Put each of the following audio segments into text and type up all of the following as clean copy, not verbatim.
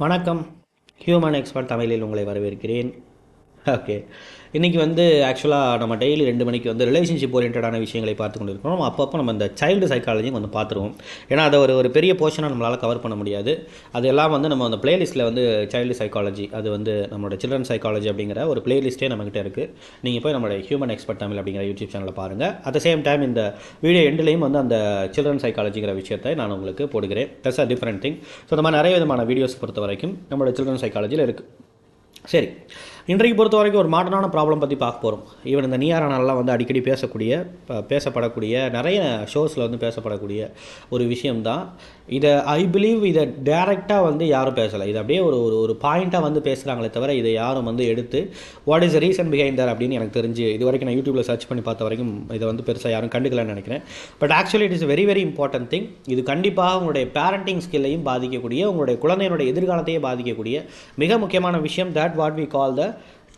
வணக்கம். Human expert தமிழில் உங்களை வரவேற்கிறேன். ஓகே. இன்றைக்கி ஆக்சுவலாக நம்ம டெய்லி 2 மணிக்கு ரிலேஷன்ஷிப் ஓரியன்டான விஷயங்களை பார்த்து கொண்டு இருக்கிறோம். அப்பப்போ நம்ம இந்த சைல்டு சைக்காலஜியும் பார்த்துருவோம். ஏன்னா அதை ஒரு பெரிய போர்ஷனாக நம்மளால் கவர் பண்ண முடியாது. அது எல்லாம் நம்ம அந்த பிளேலிஸ்ட்டில் சைல்டு சைக்காலஜி, அது நம்மளோட சில்ட்ரன் சைக்காலஜி அப்படிங்கிற ஒரு பிளேலிஸ்ட்டே நம்மகிட்ட இருக்குது. நீங்கள் போய் நம்மளோட ஹியூமன் எக்ஸ்பர்ட் தமிழ் அப்படிங்கிற யூடியூப் சேனலில் பாருங்கள். அட் த சேம் டைம் இந்த வீடியோ எண்ட்லேயும் அந்த சில்ட்ரன் சைக்காலஜிங்கிற விஷயத்தை நான் உங்களுக்கு போடுகிறேன். That's a different thing. So இந்த மாதிரி நிறைய விதமான வீடியோஸ் பொறுத்த வரைக்கும் நம்மளோட சில்ட்ரன் சைக்காலஜியில் இருக்குது. சரி, இன்றைக்கு பொறுத்த வரைக்கும் ஒரு மாடர்னான ப்ராப்ளம் பற்றி பார்க்க போகிறோம். ஈவன் இந்த நீயாரானாலாம் அடிக்கடி பேசப்படக்கூடிய நிறைய ஷோஸில் பேசப்படக்கூடிய ஒரு விஷயம்தான். ஐ பிலீவ் இதை டேரெக்டாக யாரும் பேசலை. இது அப்படியே ஒரு ஒரு பாயிண்ட்டாக பேசுகிறாங்களே தவிர இதை யாரும் எடுத்து what is the reason behind that அப்படின்னு எனக்கு தெரிஞ்சு இது வரைக்கும் நான் யூடியூப்பில் சர்ச் பண்ணி பார்த்த வரைக்கும் இதை பெருசாக யாரும் கண்டுக்கலன்னு நினைக்கிறேன். But actually it is very very important thing. இது கண்டிப்பாக உங்களுடைய பேரண்டிங் ஸ்கில்லையும் பாதிக்கக்கூடிய, உங்களுடைய குழந்தையினுடைய எதிர்காலத்தையே பாதிக்கக்கூடிய மிக முக்கியமான விஷயம். That what we call the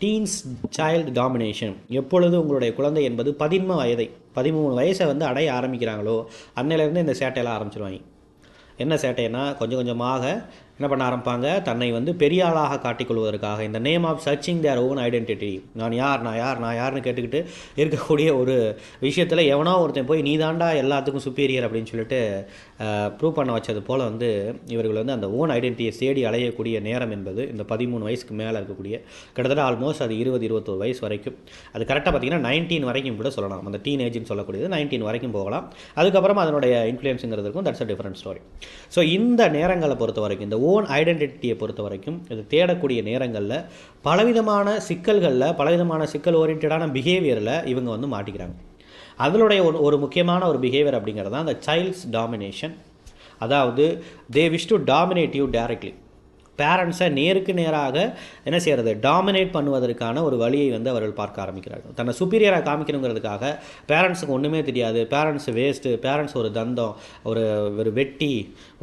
teens child domination. எப்பொழுது உங்களுடைய குழந்தை என்பது 13 வயசை அடைய ஆரம்பிக்கிறாங்களோ அன்னையிலேருந்து இந்த சேட்டையெல்லாம் ஆரம்பிச்சிருவாங்க. என்ன சேட்டைன்னா கொஞ்சம் கொஞ்சமாக என்ன பண்ண ஆரம்பிப்பாங்க, தன்னை பெரிய ஆளாக காட்டிக்கொள்வதற்காக இந்த name of searching their own identity, நான் யார்னு கேட்டுக்கிட்டு இருக்கக்கூடிய ஒரு விஷயத்தில் எவனோ ஒருத்தன் போய் நீ தாண்டா எல்லாத்துக்கும் சுப்பீரியர் அப்படின்னு சொல்லிட்டு ப்ரூவ் பண்ண வச்சது போல் இவர்கள் அந்த ஓன் ஐடென்டிட்டியை தேடி அலையக்கூடிய நேரம் என்பது இந்த 13 வயசுக்கு மேலே இருக்கக்கூடிய கிட்டத்தட்ட ஆல்மோஸ்ட் அது 20-21 வயசு வரைக்கும். அது கரெக்டாக பார்த்திங்கன்னா 19 வரைக்கும் கூட சொல்லலாம். அந்த டீனேஜ்னு சொல்லக்கூடியது 19 வரைக்கும் போகலாம். அதுக்கப்புறம் அதனுடைய இன்ஃப்ளூயன்ஸுங்கிறதுக்கும் that's a different story. So இந்த நேரங்களை பொறுத்த வரைக்கும், இந்த ஓன் ஐடென்டிட்டியை பொறுத்த வரைக்கும் இது தேடக்கூடிய நேரங்களில் பலவிதமான சிக்கல் ஓரியன்டான பிஹேவியரில் இவங்க மாட்டிக்கிறாங்க. அதனுடைய ஒரு முக்கியமான ஒரு பிஹேவியர் அப்படிங்கிறது தான் அந்த சைல்ட்ஸ் டாமினேஷன். அதாவது they wish to dominate you directly. பேரண்ட்ஸை நேருக்கு நேராக என்ன செய்கிறது, டாமினேட் பண்ணுவதற்கான ஒரு வழியை அவர்கள் பார்க்க ஆரம்பிக்கிறார்கள். தன்னை சுப்பீரியராக காமிக்கணுங்கிறதுக்காக பேரண்ட்ஸுக்கு ஒன்றுமே தெரியாது, பேரண்ட்ஸ் வேஸ்ட்டு, பேரண்ட்ஸ் ஒரு தந்தம், ஒரு வெட்டி,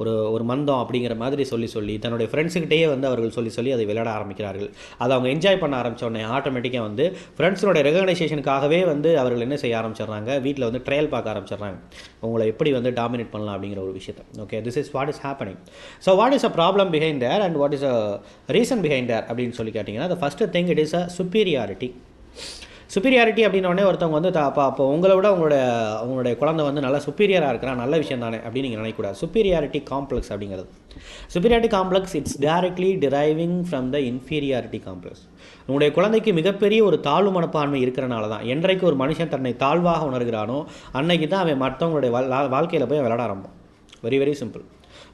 ஒரு மந்தம் அப்படிங்கிற மாதிரி சொல்லி தன்னுடைய ஃப்ரெண்ட்ஸுக்கிட்டேயே அவர்கள் சொல்லி அதை விளையாட ஆரம்பிக்கிறார்கள். அதை அவங்க என்ஜாய் பண்ண ஆரம்பித்தோடனே ஆட்டோமேட்டிக்காக ஃப்ரெண்ட்ஸோடைய ரெகக்னைசேஷனுக்காகவே அவர்கள் என்ன செய்ய ஆரம்பிச்சிடுறாங்க, வீட்டில் ட்ரையல் பார்க்க ஆரம்பிச்சிடுறாங்க, உங்களை எப்படி டாமினேட் பண்ணலாம் அப்படிங்கிற ஒரு விஷயத்தை. Okay, this is what is happening. So what is a problem behind there and what is a reason behind there அப்படின்னு சொல்லி கேட்டிங்கன்னா, the first thing it is a superiority. அப்படின்னோடனே ஒருத்தவங்க அப்போ உங்களை விட உங்களுடைய குழந்தை நல்லா சுப்பீரியராக இருக்கிறான், நல்ல விஷயம் தானே அப்படின்னு நீங்கள் நினைக்கக்கூடாது. சுப்பீரியாரிட்டி காம்ப்ளெக்ஸ் அப்படிங்கிறது, superiority complex it's directly driving from the inferiority complex. உங்களுடைய குழந்தைக்கு மிகப்பெரிய ஒரு தாழ்வு மனப்பான்மை இருக்கிறனால தான், என்றைக்கு ஒரு மனுஷன் தன்னை தாழ்வாக உணர்கிறானோ அன்னைக்கு தான் அவன் மற்றவங்களுடைய வாழ்க்கையில் போய் விளையாட ஆரம்பிப்பான். Very very simple.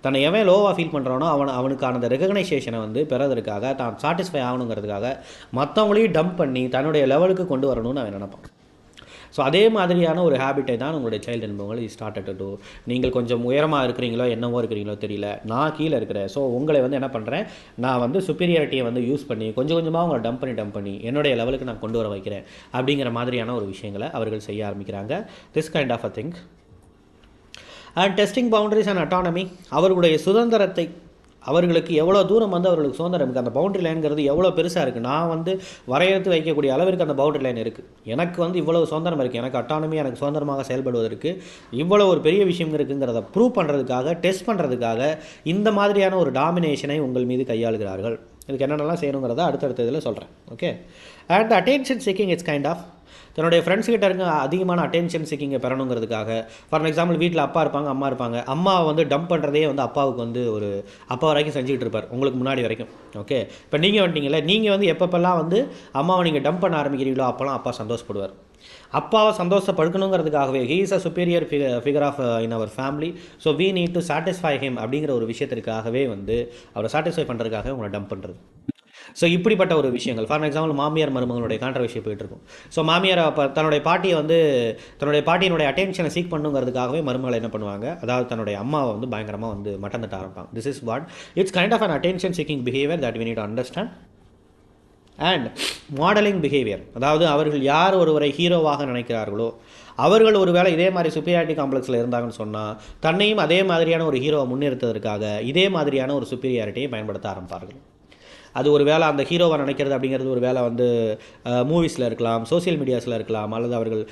தன்னை எவன் லோவாக ஃபீல் பண்ணுறானோ அவனுக்கான அந்த ரெகக்னைசேஷனை பெறதற்காக, தான் சாட்டிஸ்ஃபை ஆகணுங்கிறதுக்காக மற்றவங்களையும் டம்ப் பண்ணி தன்னுடைய லெவலுக்கு கொண்டு வரணும்னு அவன் நினைப்பான். ஸோ அதே மாதிரியான ஒரு ஹேபிட்டை தான் உங்களுடைய சைல்டு என்பவங்க ஸ்டார்ட் டு. நீங்கள் கொஞ்சம் உயரமாக இருக்கிறீங்களோ என்னவோ இருக்கிறீங்களோ தெரியல, நான் கீழே இருக்கிறேன். ஸோ உங்களை என்ன பண்ணுறேன், நான் சுப்பீரியாரிட்டியை யூஸ் பண்ணி கொஞ்சம் கொஞ்சமாக உங்களை டம்ப் பண்ணி என்னுடைய லெவலுக்கு நான் கொண்டு வர வைக்கிறேன் அப்படிங்கிற மாதிரியான ஒரு விஷயங்களை அவர்கள் செய்ய ஆரம்பிக்கிறாங்க. This kind of a thing. And testing boundaries and autonomy, அவர்களுடைய சுதந்திரத்தை, அவர்களுக்கு எவ்வளோ தூரம் அவர்களுக்கு சுதந்திரம் இருக்குது, அந்த பவுண்டரி லைனுங்கிறது எவ்வளோ பெருசாக இருக்குது, நான் வரையறுத்து வைக்கக்கூடிய அளவிற்கு அந்த பவுண்டரி லைன் இருக்குது, எனக்கு இவ்வளவு சுதந்திரம் இருக்குது, எனக்கு அட்டானமி, எனக்கு சுதந்திரமாக செயல்படுவதற்கு இவ்வளோ ஒரு பெரிய விஷயம் இருக்குங்கிறத ப்ரூவ் பண்ணுறதுக்காக, டெஸ்ட் பண்ணுறதுக்காக இந்த மாதிரியான ஒரு டாமினேஷனை உங்கள் மீது கையாளுகிறார்கள். இதுக்கு என்னென்னலாம் செய்யணுங்கிறத அடுத்தடுத்த இதில் சொல்கிறேன். Okay. And attention seeking it's kind of, தன்னுடைய ஃப்ரெண்ட்ஸ்கிட்ட இருக்க அதிகமான அட்டென்ஷன் சீக்கிங்கை பெறணுங்கிறதுக்காக. ஃபார் எக்ஸாம்பிள், வீட்டில் அப்பா இருப்பாங்க, அம்மா இருப்பாங்க. அம்மாவை டம்ப் பண்ணுறதே அப்பாவுக்கு ஒரு அப்பா வரைக்கும் செஞ்சுக்கிட்டு இருப்பார், உங்களுக்கு முன்னாடி வரைக்கும். ஓகே. இப்போ நீங்கள் வந்துட்டீங்களே, நீங்கள் எப்பப்பெல்லாம் அம்மாவை நீங்கள் டம்ப் பண்ண ஆரம்பிக்கிறீங்களோ அப்போல்லாம் அப்பா சந்தோஷப்படுவார். அப்பாவை சந்தோஷப்படுத்தணுங்கிறதுக்காகவே he is a superior figure of in our family, so we need to satisfy him அப்படிங்கிற ஒரு விஷயத்திற்காகவே அவரை சாட்டிஸ்ஃபை பண்ணுறதுக்காக உங்களை டம்ப் பண்ணுறது. ஸோ இப்படிப்பட்ட ஒரு விஷயங்கள். ஃபார் எக்ஸாம்பிள், மாமியார் மருமகளுடைய கான்ட்ரவர்சி போயிட்டுருக்கும். ஸோ மாமியார் தன்னுடைய பாட்டியை தன்னுடைய பாட்டியினுடைய அட்டென்ஷனை சீக் பண்ணுங்கிறதுக்காகவே மருமகளை என்ன பண்ணுவாங்க, அதாவது தன்னுடைய அம்மாவை பயங்கரமாக மட்டம் தட்ட ஆரம்பிப்பாங்க. This is what it's kind of an attention seeking behaviour that we need to understand. And modelling behaviour, அதாவது அவர்கள் யார் ஒருவரை ஹீரோவாக நினைக்கிறார்களோ அவர்கள் ஒருவேளை இதே மாதிரி சுப்பீரியாரிட்டி காம்ப்ளெக்ஸில் இருந்தாங்கன்னு சொன்னால் தன்னையும் அதே மாதிரியான ஒரு ஹீரோவை முன்னிறுத்துவதற்காக இதே மாதிரியான ஒரு சுப்பீரியாரிட்டியை பயன்படுத்த ஆரம்பிப்பார்கள். அது ஒரு வேளை அந்த ஹீரோவை நினைக்கிறது அப்படிங்கிறது ஒரு வேளை வந்து மூவிஸில் இருக்கலாம், சோசியல் மீடியாஸில் இருக்கலாம், அல்லது அவர்கள்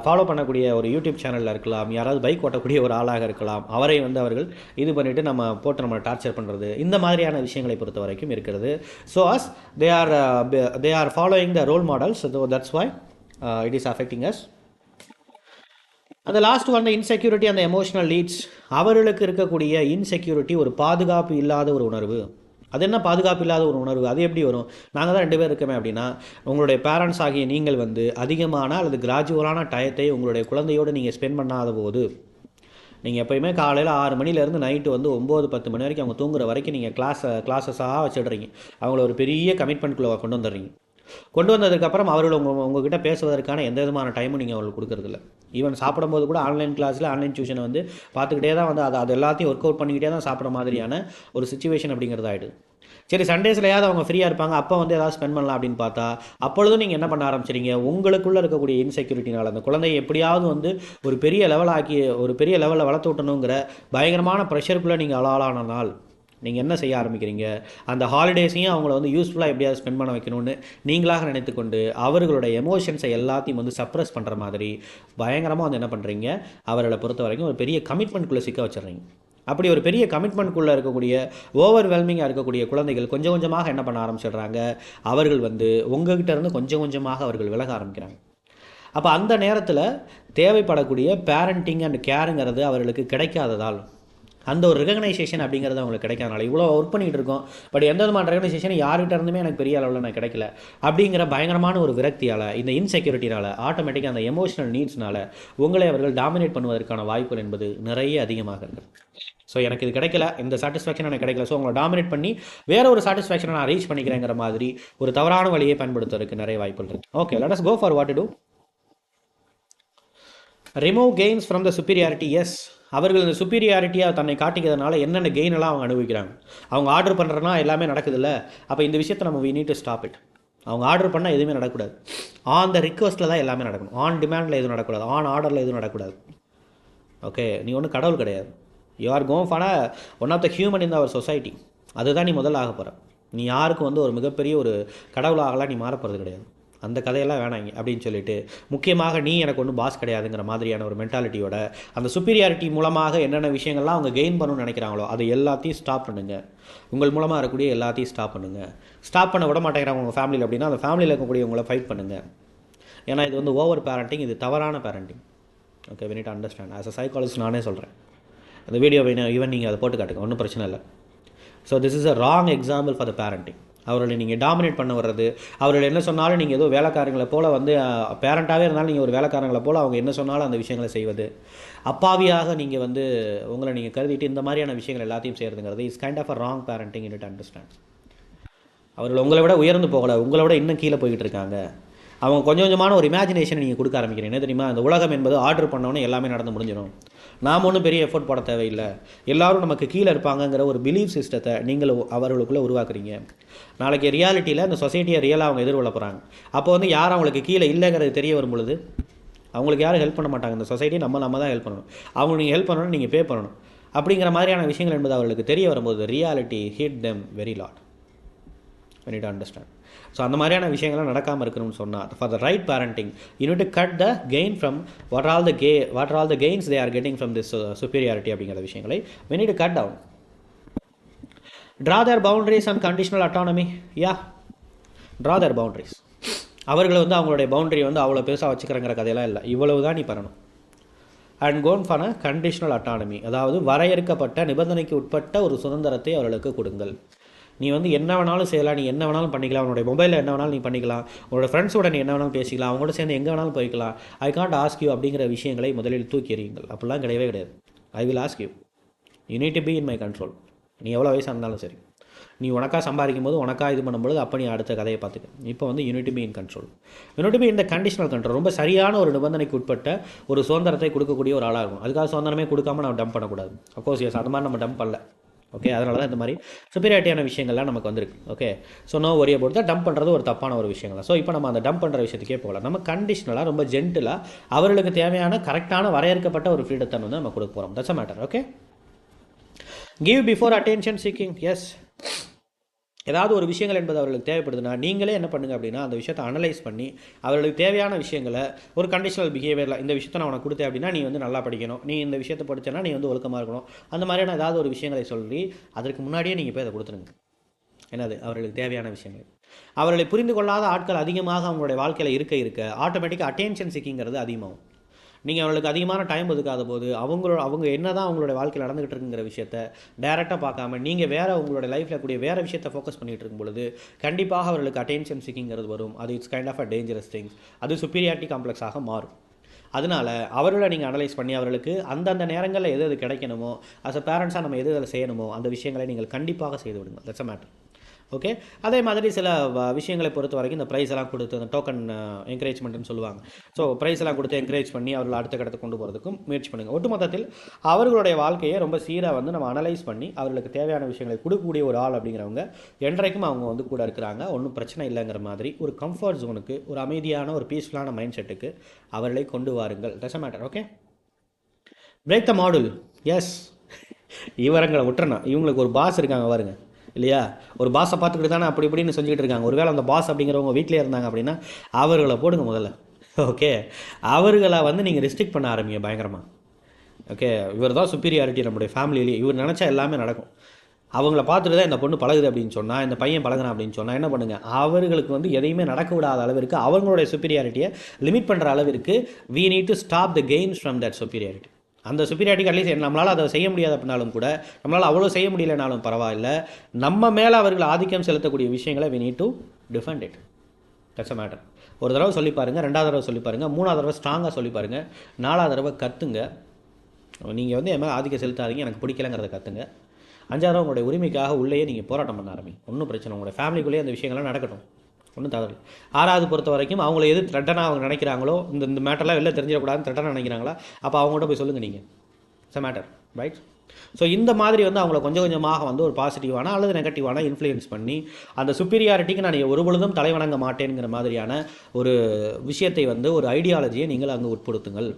ஃபாலோ பண்ணக்கூடிய ஒரு யூடியூப் சேனலில் இருக்கலாம், யாராவது பைக் ஓட்டக்கூடிய ஒரு ஆளாக இருக்கலாம், அவரை வந்து அவர்கள் இது பண்ணிவிட்டு நம்ம டார்ச்சர் பண்ணுறது, இந்த மாதிரியான விஷயங்களை பொறுத்த வரைக்கும் இருக்கிறது. So as they are following the role models, so that's why it is affecting us. அந்த லாஸ்ட் வந்து இன்செக்யூரிட்டி அந்த எமோஷனல் நீட்ஸ். அவர்களுக்கு இருக்கக்கூடிய இன்செக்யூரிட்டி ஒரு பாதுகாப்பு இல்லாத ஒரு உணர்வு. அது என்ன பாதுகாப்பு இல்லாத ஒரு உணர்வு? அது எப்படி வரும்? நாங்கள் தான் 2 பேர் இருக்கோமே அப்படின்னா, உங்களுடைய பேரண்ட்ஸ் ஆகிய நீங்கள் வந்து அதிகமான அல்லது கிராஜுவலான டயத்தை உங்களுடைய குழந்தையோடு நீங்கள் ஸ்பெண்ட் பண்ணாத போது, நீங்கள் எப்போயுமே காலையில் 6 மணிலேருந்து நைட்டு வந்து 9-10 மணி வரைக்கும் அவங்க தூங்குற வரைக்கும் நீங்கள் கிளாஸஸாக வச்சுடுறீங்க. அவங்கள ஒரு பெரிய கமிட்மெண்ட்குள்ளே கொண்டு வந்துடுறீங்க. கொண்டு வந்ததுக்கப்புறம் அவர்கள் உங்ககிட்ட பேசுவதற்கான எந்த விதமான டைமும் நீங்கள் அவங்களுக்கு கொடுக்குறதில்ல. ஈவன் சாப்பிடும்போது கூட ஆன்லைன் கிளாஸில் ஆன்லைன் டியூஷனை வந்து பார்த்துக்கிட்டே தான் வந்து அது எல்லாத்தையும் ஒர்க் அவுட் பண்ணிக்கிட்டே தான் சாப்பிட்ற மாதிரியான ஒரு சுச்சுவேஷன் அப்படிங்கிறது ஆகிடுது. சரி, சண்டேஸ்லையாவது அவங்க ஃப்ரீயாக இருப்பாங்க, அப்போ வந்து ஏதாவது ஸ்பெண்ட் பண்ணலாம் அப்படின்னு பார்த்தா, அப்பொழுதும் நீங்கள் என்ன பண்ண ஆரம்பிச்சிருங்க, உங்களுக்குள்ளே இருக்கக்கூடிய இன்செக்யூரிட்டினால் அந்த குழந்தையை எப்படியாவது வந்து ஒரு பெரிய லெவலில் வளர்த்து விட்டணுங்கிற பயங்கரமான ப்ரெஷருக்குள்ளே நீங்கள் ஆளான நாள் நீங்கள் என்ன செய்ய ஆரம்பிக்கிறீங்க, அந்த ஹாலிடேஸையும் அவங்கள வந்து யூஸ்ஃபுல்லாக எப்படியாவது ஸ்பெண்ட் பண்ண வைக்கணும்னு நீங்களாக நினைத்துக்கொண்டு அவர்களோட எமோஷன்ஸை எல்லாத்தையும் வந்து சப்ரஸ் பண்ணுற மாதிரி பயங்கரமாக வந்து என்ன பண்ணுறீங்க, அவர்களை பொறுத்த வரைக்கும் ஒரு பெரிய கமிட்மெண்ட்குள்ளே சிக்க வச்சிடுறீங்க. அப்படி ஒரு பெரிய கமிட்மெண்ட்குள்ளே இருக்கக்கூடிய ஓவர்வெல்மிங்காக இருக்கக்கூடிய குழந்தைகள் கொஞ்சம் கொஞ்சமாக என்ன பண்ண ஆரம்பிச்சிடுறாங்க, அவர்கள் வந்து உங்கள்கிட்ட இருந்து கொஞ்சம் கொஞ்சமாக அவர்கள் விலக ஆரம்பிக்கிறாங்க. அப்போ அந்த நேரத்தில் தேவைப்படக்கூடிய பேரண்டிங் அண்ட் கேருங்கிறது அவர்களுக்கு கிடைக்காததால், அந்த ஒரு ரெகனைசேஷன் அப்படிங்கிறது அவங்களுக்கு கிடைக்காதனால, இவ்வளோ ஒர்க் பண்ணிகிட்டு இருக்கோம், பட் எந்த விதமான ரெகனைசேஷன் யார்கிட்ட இருந்துமே எனக்கு பெரிய அளவில் நான் கிடைக்கல அப்படிங்கிற பயங்கரமான ஒரு விரக்தியால், இந்த இன்செக்யூரிட்டினால், ஆட்டோமேட்டிக்காக அந்த எமோஷனல் நீட்ஸ்னால் உங்களை அவர்கள் டாமினேட் பண்ணுவதற்கான வாய்ப்புகள் என்பது நிறைய அதிகமாக இருக்குது. ஸோ எனக்கு இது கிடைக்கல, இந்த சாட்டிஸ்ஃபேக்ஷன் எனக்கு கிடைக்கல, ஸோ உங்களை டாமினேட் பண்ணி வேற ஒரு சாட்டிஸ்ஃபேக்ஷனை நான் ரீச் பண்ணிக்கிறேங்கிற மாதிரி ஒரு தவறான வழியை பயன்படுத்துவதற்கு நிறைய வாய்ப்புகள் இருக்குது. Okay, let us go for what to do. Remove gains from the superiority. Yes, அவர்கள் இந்த சுப்பீரியாரிட்டியாக தன்னை காட்டிக்கிறதுனால என்னென்ன கெயின் எல்லாம் அவங்க அனுபவிக்கிறாங்க. அவங்க ஆர்டர் பண்ணுறதுனா எல்லாமே நடக்குதுல்ல, அப்போ இந்த விஷயத்தை நம்ம we need to stop it. அவங்க ஆர்டர் பண்ணால் எதுவுமே நடக்கக்கூடாது. ஆன் த ரிக்வஸ்ட்டில் தான் எல்லாமே நடக்கணும். ஆன் டிமாண்டில் எதுவும் நடக்கக்கூடாது, ஆன் ஆர்டரில் எதுவும் நடக்கக்கூடாது. ஓகே, நீ ஒன்றும் கடவுள் கிடையாது. You are gone for one of the human in our society. அதுதான் நீ முதல்ல ஆக போகிற. நீ யாருக்கும் வந்து ஒரு மிகப்பெரிய ஒரு கடவுளாகலாம் நீ மாறப்போகிறது கிடையாது. அந்த கதையெல்லாம் வேணாங்க அப்படின்னு சொல்லிட்டு, முக்கியமாக நீ எனக்கு ஒன்றும் பாஸ் கிடையாதுங்கிற மாதிரியான ஒரு மென்டாலிட்டியோட அந்த சுப்பீரியாரிட்டி மூலமாக என்னென்ன விஷயங்கள்லாம் அவங்க கெயின் பண்ணணும்னு நினைக்கிறாங்களோ அதை எல்லாத்தையும் ஸ்டாப் பண்ணுங்கள். உங்கள் மூலமாக இருக்கக்கூடிய எல்லாத்தையும் ஸ்டாப் பண்ணுங்கள். ஸ்டாப் பண்ண விட மாட்டேங்கிறாங்க உங்கள் ஃபேமிலியில் அப்படின்னா, அந்த ஃபேமிலியில் இருக்கக்கூடிய உங்களை ஃபைட் பண்ணுங்கள். ஏன்னா இது வந்து ஓவர் பேரண்டிங், இது தவறான parenting. Okay, we need to understand. As a psychologist நானே சொல்கிறேன், அந்த வீடியோவை ஈவன் நீங்கள் அதை போட்டு காட்டுங்க, ஒன்றும் பிரச்சனை இல்லை. So this is a wrong example for the parenting. அவர்களை நீங்கள் டாமினேட் பண்ண வர்றது, அவர்கள் என்ன சொன்னாலும் நீங்கள் ஏதோ வேலைக்காரங்களை போல் வந்து பேரண்ட்டாகவே இருந்தாலும் நீங்கள் ஒரு வேலைக்காரங்களை போல் அவங்க என்ன சொன்னாலும் அந்த விஷயங்களை செய்வது, அப்பாவியாக நீங்கள் வந்து உங்களை நீங்கள் கருதிட்டு இந்த மாதிரியான விஷயங்கள் எல்லாத்தையும் செய்கிறதுங்கிறது is kind of a wrong parenting in it understand. அவர்கள் உங்களை விட உயர்ந்து போகலை, உங்களை விட இன்னும் கீழே போய்கிட்டு இருக்காங்க. அவங்க கொஞ்சம் கொஞ்சமான ஒரு இமேஜினேஷனை நீங்கள் கொடுக்க ஆரம்பிக்கிறீங்க. என்ன தெரியுமா, அந்த உலகம் என்பது ஆர்டர் பண்ணோன்னே எல்லாமே நடந்து முடிஞ்சிடும், நாம் ஒன்றும் பெரிய எஃபோர்ட் போட தேவையில்லை, எல்லோரும் நமக்கு கீழே இருப்பாங்கங்கிற ஒரு பிலீஃப் சிஸ்டத்தை நீங்கள் அவர்களுக்குள்ளே உருவாக்குறீங்க. நாளைக்கு ரியாலிட்டியில் அந்த சொசைட்டியை ரியலாக அவங்க எதிர்கொள்ள போகிறாங்க. அப்போ வந்து யார் அவங்களுக்கு கீழே இல்லைங்கிறது தெரிய வரும் பொழுது அவங்களுக்கு யாரும் ஹெல்ப் பண்ண மாட்டாங்க. இந்த சொசைட்டி நம்ம தான் ஹெல்ப் பண்ணணும். அவங்க நீங்கள் ஹெல்ப் பண்ணணும், நீங்கள் பே பண்ணணும் அப்படிங்கிற மாதிரியான விஷயங்கள் என்பது அவர்களுக்கு தெரிய வரும்போது reality hit them very lot. we need to understand. So அந்த மாதிரியான விஷயங்கள்லாம் நடக்காமல் இருக்கணும்னு சொன்னால், for the right parenting you need to cut the gain from what all the gains they are getting from this superiority அப்படிங்கிற விஷயங்களை we need to cut down. Draw their boundaries and conditional autonomy. Draw their boundaries. அவர்களை வந்து அவங்களுடைய boundary வந்து அவ்வளோ பெருசாக வச்சுக்கிறங்கிற கதையெல்லாம் இல்லை, இவ்வளவு தான் நீ பண்ணணும். And cone for a conditional autonomy, அதாவது வரையறுக்கப்பட்ட நிபந்தனைக்கு உட்பட்ட ஒரு சுதந்திரத்தை அவர்களுக்கு கொடுங்கள். நீ வந்து என்ன வேணாலும் செய்யலாம், நீ என்ன வேணாலும் பண்ணிக்கலாம், உன்னுடைய மொபைலில் என்ன வேணாலும் நீ பண்ணிக்கலாம், உன்னோட ஃப்ரெண்ட்ஸோட நீ என்ன வேணாலும் பேசிக்கலாம், அவங்களோட சேர்ந்து எங்கே வேணாலும் போய்க்கலாம். ஐ காண்ட் ஆஸ்க் யூ அப்படிங்கிற விஷயங்களை முதலில் தூக்கி எறியுங்கள். அப்படிலாம் கிடையவே கிடையாது. I will ask you, you need to be in my control. நீ எவ்வளோ வயசாக இருந்தாலும் சரி, நீ உனக்காக சம்பாதிக்கும் போது உனக்காக இது பண்ணும்போது அப்போ நீ அடுத்த கதையை பார்த்துக்க. இப்போ வந்து unit to be in control, unit to be இந்த கண்டிஷனல் கண்ட்ரோல். ரொம்ப சரியான ஒரு நிபந்தனைக்கு உட்பட்ட ஒரு சுதந்திரத்தை கொடுக்கக்கூடிய ஒரு ஆளாக இருக்கும். அதுக்காக சுதந்திரமே கொடுக்காம நம்ம டம்ப் பண்ணக்கூடாது. அஃப்கோர்ஸ் எஸ், அது மாதிரி நம்ம டம்ப் பண்ணல. ஓகே, அதனால தான் இந்த மாதிரி சுப்பீரியாரிட்டியான விஷயங்கள்லாம் நமக்கு வந்திருக்கு. Okay, so no worry about தான். டம்ப் பண்ணுறது ஒரு தப்பான ஒரு விஷயங்கள். ஸோ இப்போ நம்ம அந்த டம்ப் பண்ணுற விஷயத்துக்கே போகலாம். நம்ம கண்டிஷனலாக ரொம்ப ஜென்டிலாக அவர்களுக்கு தேவையான கரெக்டான வரையறுக்கப்பட்ட ஒரு ஃப்ரீடத்தை வந்து நம்ம கொடுக்க போகிறோம். That's a matter. Okay, give before attention seeking. Yes, ஏதாவது ஒரு விஷயங்கள் என்பது அவர்களுக்கு தேவைப்படுதுன்னா நீங்களே என்ன பண்ணுங்கள் அப்படின்னா அந்த விஷயத்தை அனலைஸ் பண்ணி அவர்களுக்கு தேவையான விஷயங்களை ஒரு கண்டிஷனல் பிஹேவியரில் இந்த விஷயத்தை நான் உனக்கு கொடுத்தேன் அப்படின்னா நீ வந்து நல்லா படிக்கணும், நீ இந்த விஷயத்தை படித்தேன்னா நீ வந்து ஒழுக்கமாக இருக்கணும், அந்த மாதிரியான ஏதாவது ஒரு விஷயங்களை சொல்லி அதற்கு முன்னாடியே நீங்கள் போய் அதை கொடுத்துருங்க. என்னது அவர்களுக்கு தேவையான விஷயங்கள். அவர்களை புரிந்து கொள்ளாத ஆட்கள் அதிகமாக அவங்களுடைய வாழ்க்கையில் இருக்க ஆட்டோமேட்டிக்காக அட்டென்ஷன் சிக்கிங்கிறது அதிகமாகும். நீங்கள் அவங்களுக்கு அதிகமான டைம் ஒதுக்காத போது அவங்க என்ன தான் அவங்களுடைய வாழ்க்கையில் நடந்துகிட்டு இருக்குங்கிற விஷயத்த டேரெக்டாக பார்க்காம நீங்கள் வேறு உங்களுடைய லைஃப்பில் கூடிய வேறு விஷயத்தை ஃபோக்கஸ் பண்ணிகிட்டு இருக்கும் பொழுது கண்டிப்பாக அவர்களுக்கு அட்டென்ஷன் சிக்கிங்கிறது வரும். அது it's kind of a dangerous things. அது சுப்பீரியாரிட்டி காம்ப்ளெக்ஸாக மாறும். அதனால் அவர்களை நீங்கள் அனலைஸ் பண்ணி அவர்களுக்கு அந்தந்த நேரங்களில் எது கிடைக்கணுமோ அஸ் அ பேரண்ட்ஸாக நம்ம எது அதில் செய்யணுமோ அந்த விஷயங்களை நீங்கள் கண்டிப்பாக செய்து விடுங்க. That's a matter. ஓகே. அதே மாதிரி சில விஷயங்களை பொறுத்த வரைக்கும் இந்த ப்ரைஸ் எல்லாம் கொடுத்து அந்த டோக்கன் என்கரேஜ்மெண்ட்னு சொல்லுவாங்க. ஸோ ப்ரைஸ் எல்லாம் கொடுத்து என்கரேஜ் பண்ணி அவர்கள் அடுத்த கடத்தை கொண்டு போகிறதுக்கும் முயற்சி பண்ணுங்கள். ஒட்டுமொத்தத்தில் அவர்களுடைய வாழ்க்கையை ரொம்ப சீராக வந்து நம்ம அனலைஸ் பண்ணி அவர்களுக்கு தேவையான விஷயங்களை கொடுக்கக்கூடிய ஒரு ஆள் அப்படிங்கிறவங்க என்றைக்கும் அவங்க வந்து கூட இருக்கிறாங்க, ஒன்றும் பிரச்சனை இல்லைங்கிற மாதிரி ஒரு கம்ஃபர்ட் ஜோனுக்கு, ஒரு அமைதியான ஒரு பீஸ்ஃபுல்லான மைண்ட் செட்டுக்கு அவர்களை கொண்டு வாருங்கள். Doesn't matter. Okay. Break the module. Yes, இவரங்களை விட்டுறணும். இவங்களுக்கு ஒரு பாஸ் இருக்காங்க பாருங்க, இல்லையா? ஒரு பாஸை பார்த்துக்கிட்டு தானே அப்படி இப்படின்னு செஞ்சுக்கிட்டு இருக்காங்க. ஒருவேளை அந்த பாஸ் அப்படிங்கிறவங்க வீட்டிலே இருந்தாங்க அப்படின்னா அவர்களை போடுங்க முதல்ல. ஓகே. அவர்களை வந்து நீங்கள் ரெஸ்ட்ரிக்ட் பண்ண ஆரம்பிங்க பயங்கரமாக. ஓகே. இவர் தான் சுப்பீரியாரிட்டி நம்முடைய ஃபேமிலியிலேயே, இவர் நினச்சா எல்லாமே நடக்கும். அவங்கள பார்த்துட்டு தான் இந்த பொண்ணு பழகுது அப்படின்னு சொன்னால், இந்த பையன் பழகுறான் அப்படின்னு சொன்னால் என்ன பண்ணுங்கள், அவர்களுக்கு வந்து எதையுமே நடக்க விடாத அளவிற்கு அவங்களுடைய சுப்பீரியாரிட்டியை லிமிட் பண்ணுற அளவிற்கு we need to stop the gains from that superiority. அந்த சுப்பீரியாரிட்டிக்கு அட்லீஸ்ட் நம்மளால் அதை செய்ய முடியாது அப்படின்னாலும் கூட, நம்மளால் அவ்வளோ செய்ய முடியலைனாலும் பரவாயில்ல, நம்ம மேலே அவர்கள் ஆதிக்கம் செலுத்தக்கூடிய விஷயங்களை we need to defend it. That's a matter. ஒரு தடவை சொல்லி பாருங்கள், ரெண்டாவது தடவை சொல்லி பாருங்கள், மூணாவது தடவை ஸ்ட்ராங்காக சொல்லி பாருங்கள், நாலாவது தடவை கற்றுங்க. நீங்கள் வந்து என் மேலே ஆதிக்கம் செலுத்தாதீங்க, எனக்கு பிடிக்கலங்கிறத கற்றுங்க. அஞ்சாவது உங்களுடைய உரிமைக்காக உள்ளேயே நீங்கள் போராட்டம் பண்ண ஆரம்பிங்க. ஒன்றும் பிரச்சனை, உங்களுடைய ஃபேமிலிக்குள்ளேயே அந்த விஷயங்கள்லாம் நடக்கட்டும், ஒன்றும் தவறு. ஆறாவது பொறுத்த வரைக்கும் அவங்கள எது த்ரெட்டனாக அவங்க நினைக்கிறாங்களோ, இந்த மேட்டர்லாம் வெளில தெரிஞ்சிடக்கூடாதுன்னு த்ரெட்டனாக நினைக்கிறாங்களா, அப்போ அவங்கள்ட்ட போய் சொல்லுங்கள். நீங்கள் it's a matter, right? So இந்த மாதிரி வந்து அவங்கள கொஞ்சம் கொஞ்சமாக வந்து ஒரு பாசிட்டிவான அல்லது நெகட்டிவான இன்ஃப்ளூயன்ஸ் பண்ணி அந்த சுப்பீரியாரிட்டிக்கு நான் ஒரு பொழுதும் தலைவணங்க மாட்டேங்கிற மாதிரியான ஒரு விஷயத்தை வந்து ஒரு ஐடியாலஜியை நீங்கள் அங்கே உட்படுத்துங்கள்.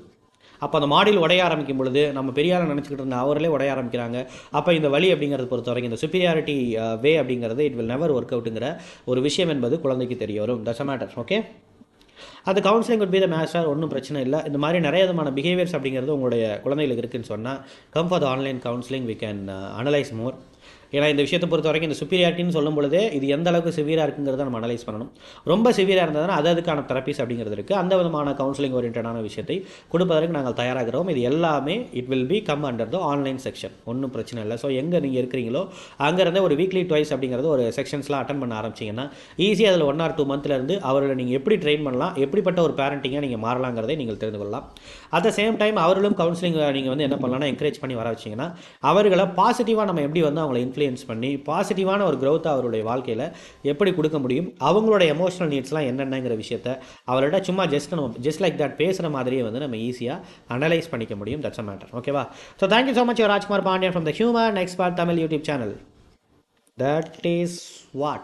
அப்போ அந்த மாடியில் உடைய ஆரம்பிக்கும் பொழுது நம்ம பெரியாரை நினச்சிக்கிட்டு இருந்த அவர்களே உடைய ஆரம்பிக்கிறாங்க. அப்போ இந்த வழி அப்படிங்கிறது பொறுத்த வரைக்கும் இந்த சுப்பீரியாரிட்டி வே அப்படிங்கிறது இட் வில் நெவர் ஒர்க் அவுட்டுங்கிற ஒரு விஷயம் என்பது குழந்தைக்கு தெரிய வரும். That's a matter. ஓகே. அது counselling would be the master. ஒன்றும் பிரச்சனை இல்லை. இந்த மாதிரி நிறைய விதமான பிஹேவியர்ஸ் அப்படிங்கிறது உங்களுடைய குழந்தைகளுக்கு இருக்குதுன்னு சொன்னால் come for the online counselling, we can analyse more. ஏன்னா இந்த விஷயத்தை பொறுத்த வரைக்கும் இந்த சுப்பீரியாரிட்டின்னு சொல்லும் பொழுதே இது எந்த அளவுக்கு சிவியராக இருக்குங்கிறத நம்ம அனலைஸ் பண்ணணும். ரொம்ப சிவியராக இருந்ததுன்னா அதுக்கான தெரப்பிஸ் அப்படிங்கிறது இருக்குது. அந்த விதமான கவுன்சிலிங் ஓரியன்டான விஷயத்தை கொடுப்பதற்கு நாங்கள் தயாராகிறோம். இது எல்லாமே it will be come under the online section. ஒன்றும் பிரச்சனை இல்லை. ஸோ எங்கே நீங்கள் இருக்கிறீங்களோ அங்கேருந்தே ஒரு வீக்லி ட்வைஸ் அப்படிங்கிறது ஒரு செக்ஷன்ஸ்லாம் அட்டன் பண்ண ஆரம்பிச்சிங்கன்னா ஈஸியாக அதில் 1 or 2 மந்த்லேருந்து அவர்களை நீங்கள் எப்படி ட்ரெயின் பண்ணலாம், எப்படிப்பட்ட ஒரு பேரண்டிங்காக நீங்கள் மாறலாங்கிறதை நீங்கள் தெரிந்து கொள்ளலாம். அட் த சேம் டைம் அவர்களும் கவுன்சிலிங் நீங்கள் வந்து என்ன பண்ணலாம்னா என்கரேஜ் பண்ணி வர வச்சிங்கன்னா அவர்களை பாசிட்டிவாக நம்ம எப்படி வந்து அவங்களை இன்ஃப்ளூயன்ஸ் பண்ணி பாசிட்டிவான ஒரு growth அவருடைய வாழ்க்கையில் எப்படி கொடுக்க முடியும், அவங்களோட எமோஷனல் நீட்ஸ்லாம் என்னென்னங்கிற விஷயத்தை அவர்கிட்ட சும்மா ஜஸ்ட் லைக் தட் பேசுகிற மாதிரியே வந்து நம்ம ஈஸியாக அனலைஸ் பண்ணிக்க முடியும். That's a matter. ஓகேவா? So thank you so much, Rajkumar Pandian from the human expert Tamil YouTube channel. That is what